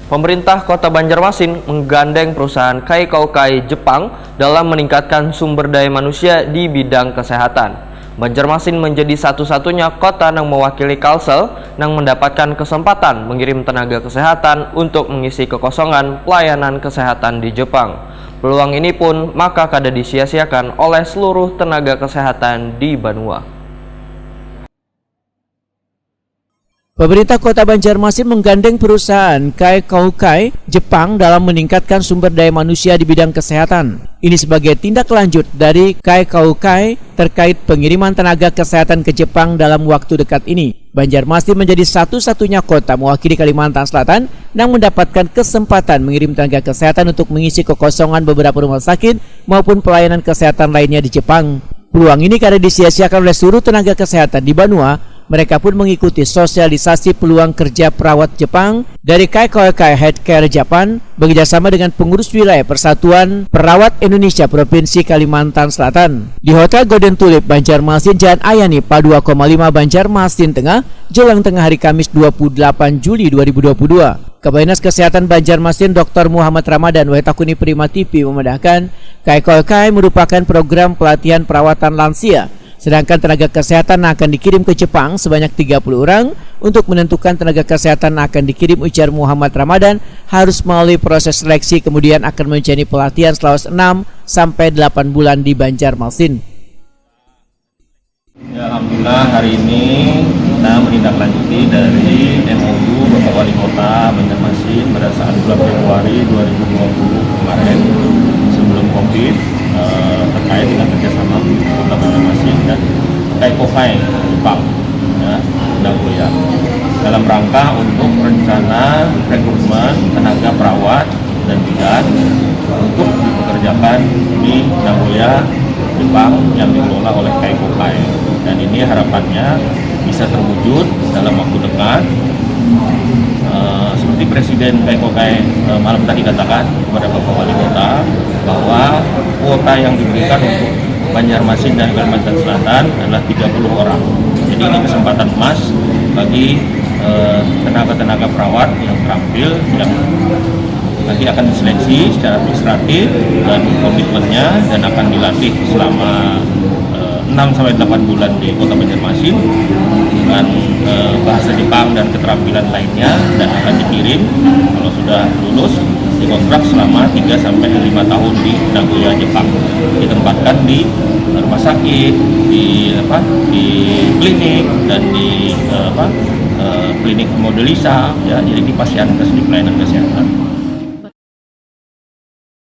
Pemerintah Kota Banjarmasin menggandeng perusahaan Kaikoukai Jepang dalam meningkatkan sumber daya manusia di bidang kesehatan. Banjarmasin menjadi satu-satunya kota yang mewakili Kalsel yang mendapatkan kesempatan mengirim tenaga kesehatan untuk mengisi kekosongan pelayanan kesehatan di Jepang. Peluang ini pun maka kada disia-siakan oleh seluruh tenaga kesehatan di Banua. Pemerintah Kota Banjarmasin menggandeng perusahaan Kaikoukai Jepang dalam meningkatkan sumber daya manusia di bidang kesehatan. Ini sebagai tindak lanjut dari Kaikoukai terkait pengiriman tenaga kesehatan ke Jepang dalam waktu dekat ini. Banjarmasin menjadi satu-satunya kota mewakili Kalimantan Selatan yang mendapatkan kesempatan mengirim tenaga kesehatan untuk mengisi kekosongan beberapa rumah sakit maupun pelayanan kesehatan lainnya di Jepang. Peluang ini karena disia-siakan oleh seluruh tenaga kesehatan di Banua. Mereka pun mengikuti sosialisasi peluang kerja perawat Jepang dari Kaikoukai Healthcare Japan bekerjasama dengan pengurus wilayah Persatuan Perawat Indonesia Provinsi Kalimantan Selatan. Di Hotel Golden Tulip Banjarmasin, Jalan Ayani, Pa 2,5 Banjarmasin Tengah, jelang tengah hari Kamis 28 Juli 2022. Kepala Dinas Kesehatan Banjarmasin Dr. Muhammad Ramadan Wetakuni Prima TV memandangkan Kaikoukai merupakan program pelatihan perawatan lansia. Sedangkan tenaga kesehatan akan dikirim ke Jepang sebanyak 30 orang. Untuk menentukan tenaga kesehatan akan dikirim, ujar Muhammad Ramadan, harus melalui proses seleksi kemudian akan menjalani pelatihan selama 6 sampai 8 bulan di Banjarmasin. Ya, alhamdulillah hari ini kita menindaklanjuti dari MOU Bapak Wali Kota Banjarmasin pada saat bulan Februari 2020 kemarin sebelum COVID terkait dengan kerjasama Kota Banjarmasin dan Kaikoukai Jepang ya, dalam rangka untuk rencana rekrutmen tenaga perawat dan bidan untuk dipekerjakan di Nagoya, Jepang yang dikelola oleh Kaikoukai, dan ini harapannya bisa terwujud dalam waktu dekat. Seperti Presiden Kaikoukai malam tadi katakan kepada Bapak Wali Kota bahwa kuota yang diberikan untuk Banjarmasin dan Kalimantan Selatan adalah 30 orang. Jadi ini kesempatan emas bagi tenaga-tenaga perawat yang terampil yang nanti akan diseleksi secara administratif dan komitmennya, dan akan dilatih selama 6-8 bulan di Kota Banjarmasin dengan bahasa Jepang dan keterampilan lainnya, dan akan dikirim kalau sudah lulus dikontrak selama 3-5 tahun di Nagoya, Jepang. Ditempatkan di rumah sakit, di klinik, dan di klinik Modelisa ya, jadi di pasien di pelayanan kesehatan.